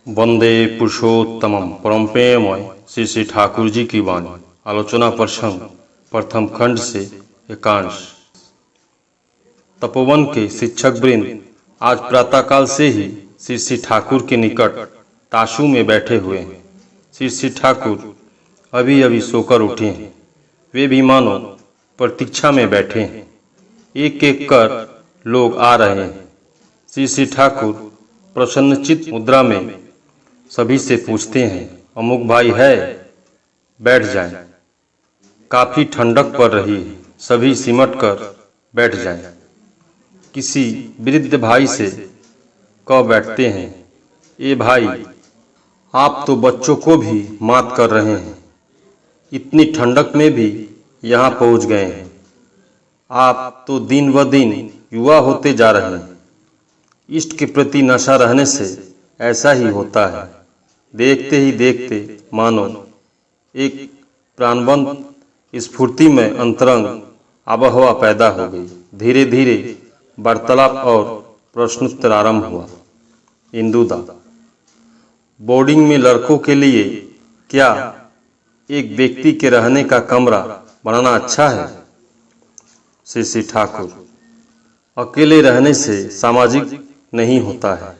वंदे पुरुषोत्तमम परम प्रेममय श्री श्री ठाकुर जी की वाणी। आलोचना प्रसंग प्रथम खंड से एकांश। तपोवन के शिक्षक वृंद आज प्रातःकाल से ही श्री श्री ठाकुर के निकट ताशु में बैठे हुए हैं। श्री श्री ठाकुर अभी अभी सोकर उठे हैं। वे भी मानो प्रतीक्षा में बैठे हैं। एक एक कर लोग आ रहे हैं। श्री श्री ठाकुर प्रसन्नचित्त मुद्रा में सभी से पूछते हैं, अमुक भाई है? बैठ जाएं। काफी ठंडक पड़ रही है, सभी सिमट कर बैठ जाएं। किसी वृद्ध भाई से कह बैठते हैं, ए भाई, आप तो बच्चों को भी मात कर रहे हैं। इतनी ठंडक में भी यहाँ पहुँच गए हैं। आप तो दिन ब दिन युवा होते जा रहे हैं। इष्ट के प्रति नशा रहने से ऐसा ही होता है। देखते ही देखते मानो एक प्राणवंत स्फूर्ति में अंतरंग आबहवा पैदा हो गई। धीरे धीरे वार्तालाप और प्रश्नोत्तर आरंभ हुआ। इंदुदा, बोर्डिंग में लड़कों के लिए क्या एक व्यक्ति के रहने का कमरा बनाना अच्छा है? श्री श्री ठाकुर, अकेले रहने से सामाजिक नहीं होता है,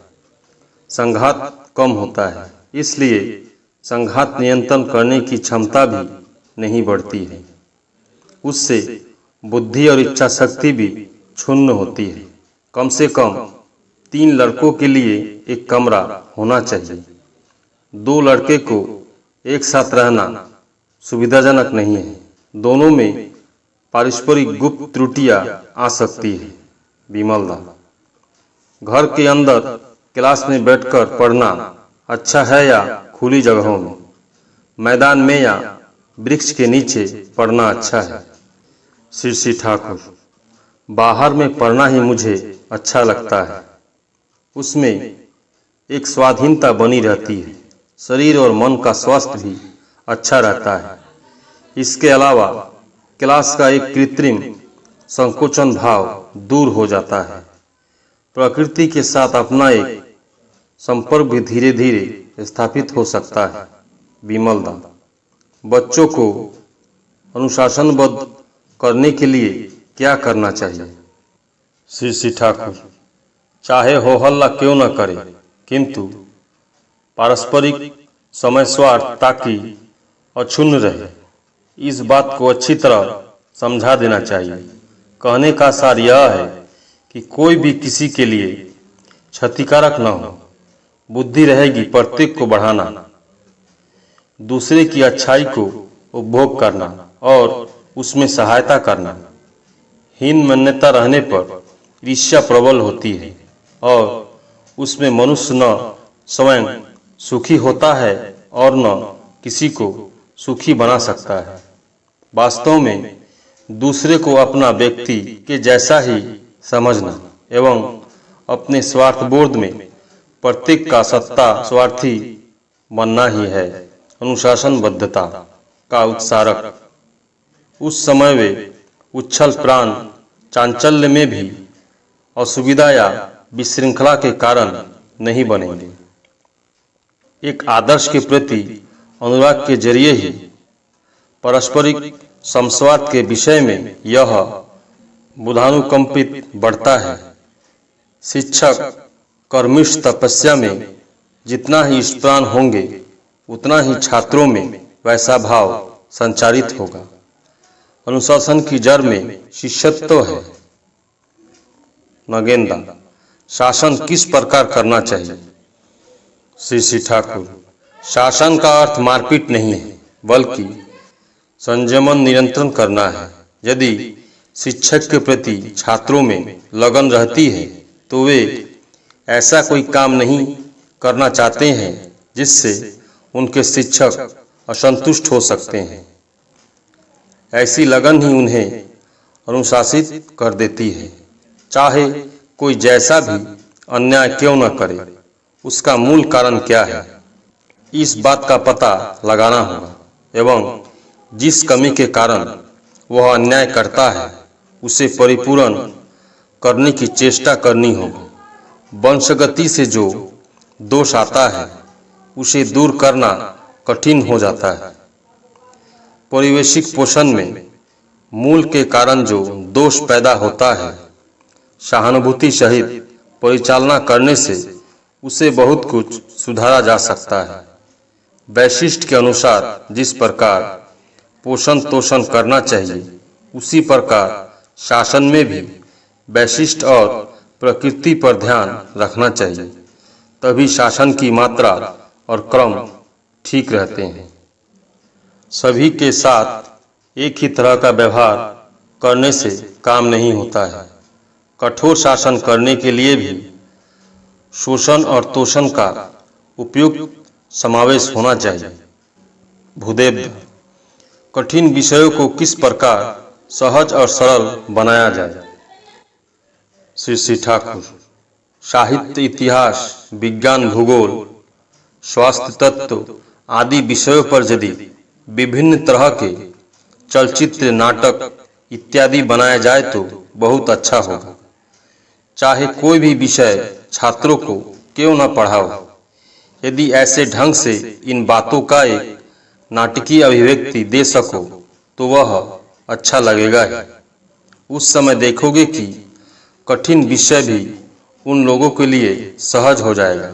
संघात कम होता है, इसलिए संघात नियंत्रण करने की क्षमता भी नहीं बढ़ती है। उससे बुद्धि और इच्छा शक्ति भी क्षुण्ण होती है। कम से कम 3 लड़कों के लिए एक कमरा होना चाहिए। 2 लड़के को एक साथ रहना सुविधाजनक नहीं है। दोनों में पारस्परिक गुप्त त्रुटियां आ सकती है। विमलदा, घर के अंदर क्लास में बैठकर पढ़ना अच्छा है या खुली जगहों में, मैदान में या वृक्ष के नीचे पढ़ना अच्छा है? श्री श्री ठाकुर, बाहर में पढ़ना ही मुझे अच्छा लगता है। उसमें एक स्वाधीनता बनी रहती है। शरीर और मन का स्वास्थ्य भी अच्छा रहता है। इसके अलावा क्लास का एक कृत्रिम संकोचन भाव दूर हो जाता है। प्रकृति के साथ अपना एक संपर्क भी धीरे धीरे स्थापित हो सकता है। विमलदा, बच्चों को अनुशासनबद्ध करने के लिए क्या करना चाहिए? श्री श्री ठाकुर, चाहे हो हल्ला क्यों न करे, किंतु पारस्परिक समय स्वार्थ ताकि अक्षुण्ण रहे, इस बात को अच्छी तरह समझा देना चाहिए। कहने का सार यह है कि कोई भी किसी के लिए क्षतिकारक न हो। बुद्धि रहेगी प्रत्येक को बढ़ाना, दूसरे की अच्छाई को उपभोग करना और उसमें सहायता करना। हीन मान्यता रहने पर ईर्ष्या प्रबल होती है और उसमें मनुष्य न स्वयं सुखी होता है और न किसी को सुखी बना सकता है। वास्तव में दूसरे को अपना व्यक्ति के जैसा ही समझना एवं अपने स्वार्थबोध में प्रत्येक का सत्ता स्वार्थी बनना ही है अनुशासनबद्धता का उत्सारक। उस समय वे उच्छल प्राण चांचल्य में भी असुविधा या विशृंखला के कारण नहीं बनेंगे। एक आदर्श के प्रति अनुराग के जरिए ही पारस्परिक समस्वार्थ के विषय में यह बुधानुकंपित बढ़ता है। शिक्षक कर्मिष्ठ तपस्या में जितना ही स्प्राण होंगे उतना ही छात्रों में वैसा भाव संचारित होगा। अनुशासन की जड़ में शिष्यत्व है। नगेंदा, शासन किस प्रकार करना चाहिए? श्री श्री ठाकुर, शासन का अर्थ मारपीट नहीं है, बल्कि संयमन नियंत्रण करना है। यदि शिक्षक के प्रति छात्रों में लगन रहती है तो वे ऐसा कोई काम नहीं करना चाहते हैं जिससे उनके शिक्षक असंतुष्ट हो सकते हैं। ऐसी लगन ही उन्हें अनुशासित कर देती है। चाहे कोई जैसा भी अन्याय क्यों न करे, उसका मूल कारण क्या है, इस बात का पता लगाना होगा एवं जिस कमी के कारण वह अन्याय करता है उसे परिपूर्ण करने की चेष्टा करनी होगी। वंशगति से जो दोष आता है उसे दूर करना कठिन हो जाता है। परिवेशिक पोषण में मूल के कारण जो दोष पैदा होता है, सहानुभूति सहित परिचालना करने से उसे बहुत कुछ सुधारा जा सकता है। वैशिष्ट के अनुसार जिस प्रकार पोषण तोषण करना चाहिए, उसी प्रकार शासन में भी वैशिष्ट और प्रकृति पर ध्यान रखना चाहिए, तभी शासन की मात्रा और क्रम ठीक रहते हैं। सभी के साथ एक ही तरह का व्यवहार करने से काम नहीं होता है। कठोर शासन करने के लिए भी शोषण और तोषण का उपयुक्त समावेश होना चाहिए। भूदेव, कठिन विषयों को किस प्रकार सहज और सरल बनाया जाए? श्री ठाकुर, साहित्य, इतिहास, विज्ञान, भूगोल, स्वास्थ्य तत्व आदि विषयों पर यदि विभिन्न तरह के चलचित्र, नाटक इत्यादि बनाया जाए तो बहुत अच्छा होगा। चाहे कोई भी विषय छात्रों को क्यों न पढ़ाओ, यदि ऐसे ढंग से इन बातों का एक नाटकीय अभिव्यक्ति दे सको तो वह अच्छा लगेगा ही। उस समय देखोगे कि कठिन विषय भी उन लोगों के लिए सहज हो जाएगा।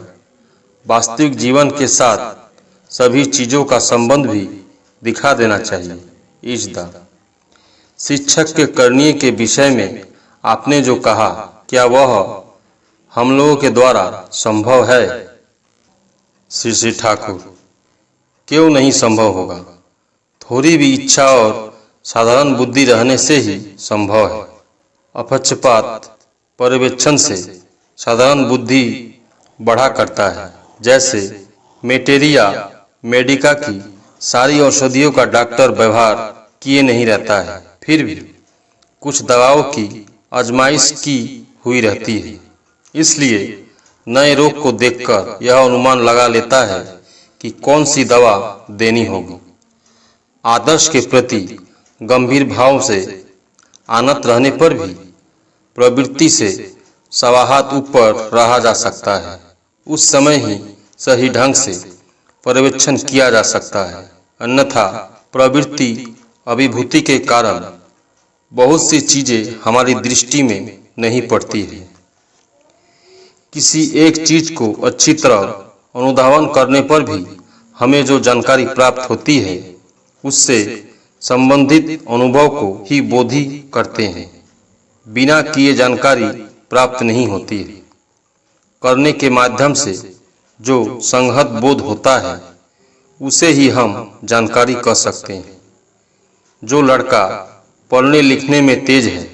वास्तविक जीवन के साथ सभी चीज़ों का संबंध भी दिखा देना चाहिए। इज्जत, शिक्षक के करनीय के विषय में आपने जो कहा, क्या वह हम लोगों के द्वारा संभव है? श्री ठाकुर, क्यों नहीं संभव होगा? थोड़ी भी इच्छा और साधारण बुद्धि रहने से ही संभव है। अपक्षपात पर्यवेक्षण से साधारण बुद्धि बढ़ा करता है। जैसे मेटेरिया मेडिका की सारी औषधियों का डॉक्टर व्यवहार किए नहीं रहता है, फिर भी कुछ दवाओं की आजमाइश की हुई रहती है। इसलिए नए रोग को देखकर यह अनुमान लगा लेता है कि कौन सी दवा देनी होगी। आदर्श के प्रति गंभीर भाव से आनत रहने पर भी प्रवृत्ति से सवा हाथ ऊपर रहा जा सकता है। उस समय ही सही ढंग से पर्यवेक्षण किया जा सकता है, अन्यथा प्रवृत्ति अभिभूति के कारण बहुत सी चीजें हमारी दृष्टि में नहीं पड़ती है। किसी एक चीज को अच्छी तरह अनुधावन करने पर भी हमें जो जानकारी प्राप्त होती है, उससे संबंधित अनुभव को ही बोधि करते हैं। बिना किए जानकारी प्राप्त नहीं होती है। करने के माध्यम से जो संहत बोध होता है, उसे ही हम जानकारी कह सकते हैं। जो लड़का पढ़ने लिखने में तेज है,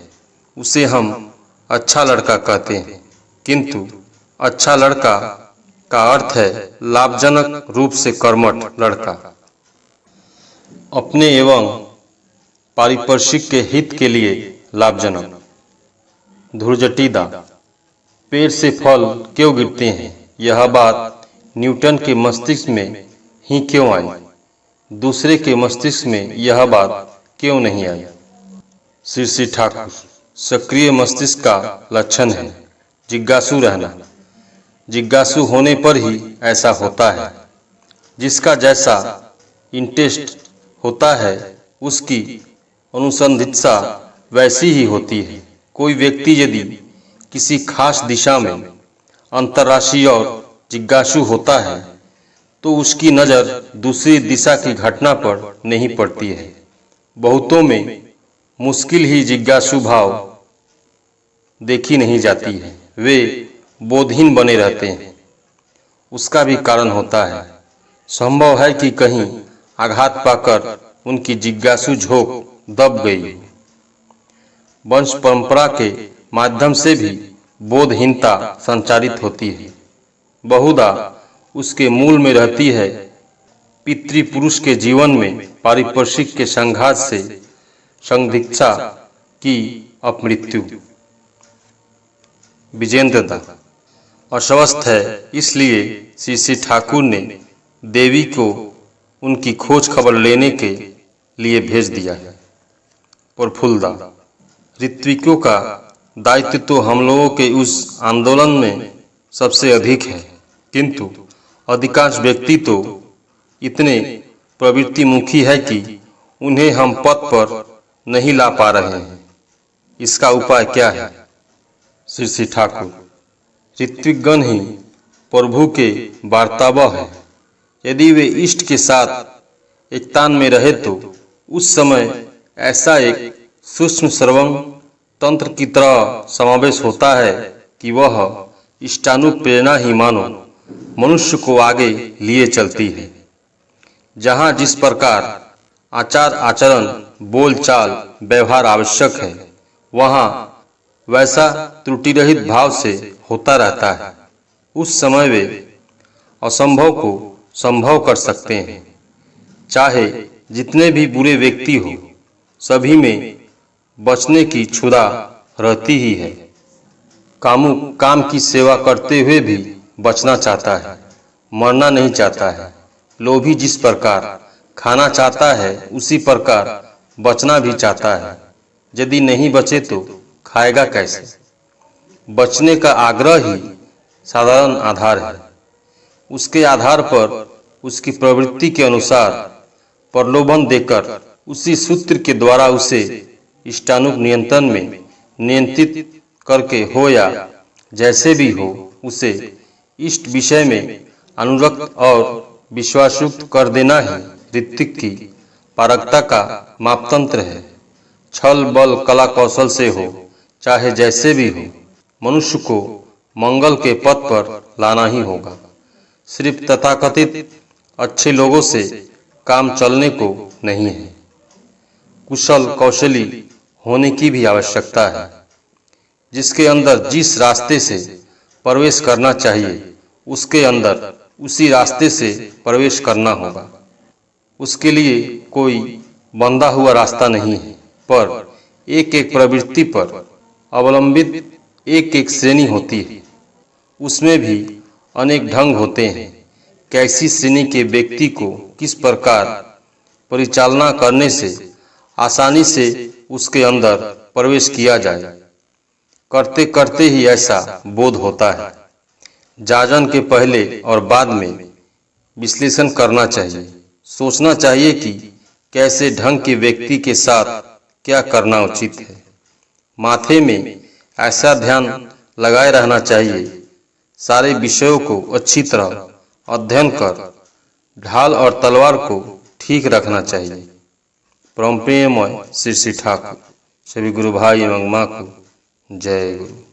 उसे हम अच्छा लड़का कहते हैं, किंतु अच्छा लड़का का अर्थ है लाभजनक रूप से कर्मठ लड़का। अपने एवं पारिपार्श्विक के हित के लिए लाभजनक। धुरजटीदा, पेड़ से फल क्यों गिरते हैं, यह बात न्यूटन के मस्तिष्क में ही क्यों आई? दूसरे के मस्तिष्क में यह बात क्यों नहीं आई? श्री ठाकुर, सक्रिय मस्तिष्क का लक्षण है जिज्ञासु रहना। जिज्ञासु होने पर ही ऐसा होता है। जिसका जैसा इंटरेस्ट होता है, उसकी अनुसंधित्सा वैसी ही होती है। कोई व्यक्ति यदि किसी खास दिशा में अंतर्राष्ट्रीय और जिज्ञासु होता है, तो उसकी नज़र दूसरी दिशा की घटना पर नहीं पड़ती है। बहुतों में मुश्किल ही जिज्ञासु भाव देखी नहीं जाती है। वे बोधहीन बने रहते हैं। उसका भी कारण होता है। संभव है कि कहीं आघात पाकर उनकी जिज्ञासु झोंक दब गई। वंश परंपरा के माध्यम से भी बोधहीनता संचारित होती है। बहुधा उसके मूल में रहती है पितृपुरुष के जीवन में पारिपार्श्विक के संघात से संदिग्धता की अपमृत्यु। विजेंद्र दा, अस्वस्थ है, इसलिए श्री ठाकुर ने देवी को उनकी खोज खबर लेने के लिए भेज दिया है। प्रफुल्लदा, ऋत्विकों का दायित्व तो हम लोगों के उस आंदोलन में सबसे अधिक है, किंतु अधिकांश व्यक्ति तो इतने प्रवृत्तिमुखी है कि उन्हें हम पथ पर नहीं ला पा रहे हैं। इसका उपाय क्या है? श्री श्री ठाकुर, ऋत्विकगण ही प्रभु के वार्तावह है। यदि वे इष्ट के साथ एकतान में रहे तो उस समय ऐसा एक सूक्ष्म श्रवण तंत्र की तरह समावेश होता है कि वह इष्टानुप्रेरणा ही मानो मनुष्य को आगे लिए चलती है। जहाँ जिस प्रकार आचार आचरण बोल चाल व्यवहार आवश्यक है, वहाँ वैसा त्रुटि रहित भाव से होता रहता है। उस समय वे असंभव को संभव कर सकते हैं। चाहे जितने भी बुरे व्यक्ति हो, सभी में बचने की क्षुधा रहती ही है। कामुक काम की सेवा करते हुए भी बचना चाहता है, मरना नहीं चाहता है। लोभी जिस प्रकार खाना चाहता है, उसी प्रकार बचना भी चाहता है। यदि नहीं बचे तो खाएगा कैसे? बचने का आग्रह ही साधारण आधार है। उसके आधार पर उसकी प्रवृत्ति के अनुसार प्रलोभन देकर उसी सूत्र के द्वारा उसे इष्टानुक नियंत्रण में नियंत्रित करके हो या जैसे भी हो, उसे इष्ट विषय में अनुरक्त और विश्वासयुक्त कर देना ही ऋत्विक की पारगता का मापतंत्र है। छल बल कला कौशल से हो, चाहे जैसे भी हो, मनुष्य को मंगल के पथ पर लाना ही होगा। सिर्फ तथाकथित अच्छे लोगों से काम चलने को नहीं है। कुशल कौशली होने की भी आवश्यकता है। जिसके अंदर जिस रास्ते से प्रवेश करना चाहिए, उसके अंदर उसी रास्ते से प्रवेश करना होगा। उसके लिए कोई बंधा हुआ रास्ता नहीं है, पर एक एक प्रवृत्ति पर अवलंबित एक एक श्रेणी होती है। उसमें भी अनेक ढंग होते हैं। कैसी श्रेणी के व्यक्ति को किस प्रकार परिचालना करने से आसानी से उसके अंदर प्रवेश किया जाए, करते करते ही ऐसा बोध होता है। जाजन के पहले और बाद में विश्लेषण करना चाहिए। सोचना चाहिए कि कैसे ढंग के व्यक्ति के साथ क्या करना उचित है। माथे में ऐसा ध्यान लगाए रहना चाहिए, सारे विषयों को अच्छी तरह अध्ययन कर ढाल और तलवार को ठीक रखना चाहिए। परम प्रेममय श्री श्री ठाकुर। सभी गुरु भाई एवं माँ को जय गुरु।